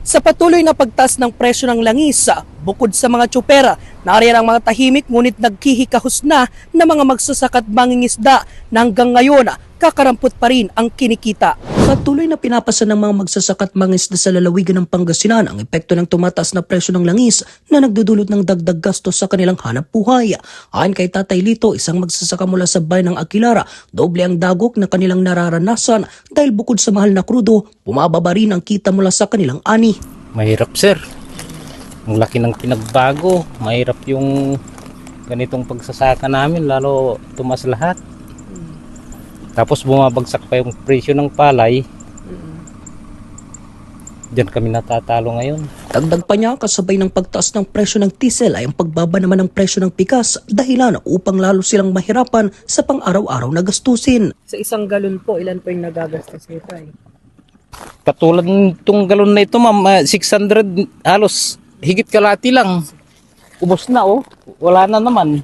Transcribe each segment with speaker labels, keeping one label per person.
Speaker 1: Sa patuloy na pagtaas ng presyo ng langis, bukod sa mga tsupera, nariyan ang mga tahimik ngunit nagkihikahos na mga magsasaka at mangingisda na hanggang ngayon kakarampot pa rin ang kinikita. Patuloy na pinapasa ng mga magsasaka at mangingisda sa lalawigan ng Pangasinan ang epekto ng tumataas na presyo ng langis na nagdudulot ng dagdag gastos sa kanilang hanap buhay. Ayon kay Tatay Lito, isang magsasaka mula sa bayan ng Aguilara, doble ang dagok na kanilang nararanasan dahil bukod sa mahal na krudo, bumababa rin ang kita mula sa kanilang ani.
Speaker 2: Mahirap, sir. Ang laki ng pinagbago. Mahirap yung ganitong pagsasaka namin, lalo tumas lahat. Tapos bumabagsak pa yung presyo ng palay. Diyan kami natatalo ngayon.
Speaker 1: Dagdag pa niya, kasabay ng pagtaas ng presyo ng diesel ay ang pagbaba naman ng presyo ng bigas, dahilan upang lalo silang mahirapan sa pang-araw-araw na gastusin. Sa isang galon po, ilan po yung nagagastos nito ay?
Speaker 2: Katulad nitong galon na ito, ma'am, 600 halos higit kalahati lang. Ubos na, oh. Wala na naman.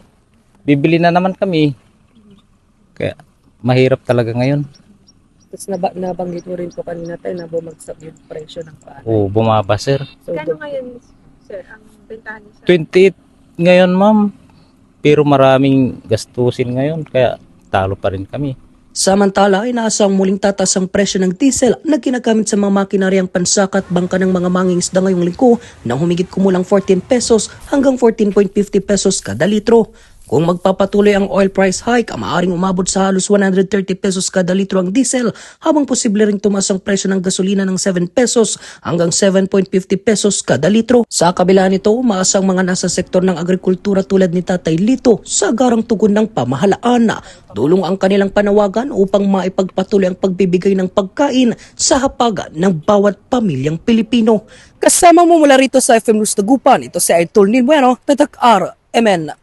Speaker 2: Bibili na naman kami. Kaya mahirap talaga ngayon.
Speaker 1: Tapos nabanggit mo rin po kanina tayo na bumagsak yung presyo ng palay.
Speaker 2: Oo, bumaba, sir.
Speaker 1: So,
Speaker 3: Kano ngayon, sir, ang bentahan niyo sa
Speaker 2: 28 ngayon, ma'am. Pero maraming gastusin ngayon, kaya talo pa rin kami.
Speaker 1: samantala, inaasang muling tataas ang presyo ng diesel na ginagamit sa mga makinaryang pansaka at bangka ng mga mangingisda ngayong linggo nang humigit kumulang 14 pesos hanggang 14.50 pesos kada litro. Kung magpapatuloy ang oil price hike, maaaring umabot sa halos 130 pesos kada litro ang diesel, habang posible ring tumaas ang presyo ng gasolina ng 7 pesos hanggang 7.50 pesos kada litro. Sa kabila nito, umaasang mga nasa sektor ng agrikultura tulad ni Tatay Lito sa agarang tugon ng pamahalaan. Dulong ang kanilang panawagan upang maipagpatuloy ang pagbibigay ng pagkain sa hapag ng bawat pamilyang Pilipino. Kasama mo mula rito sa FM News Dagupan, ito si Idol Nil Bueno, Tatak R. MN.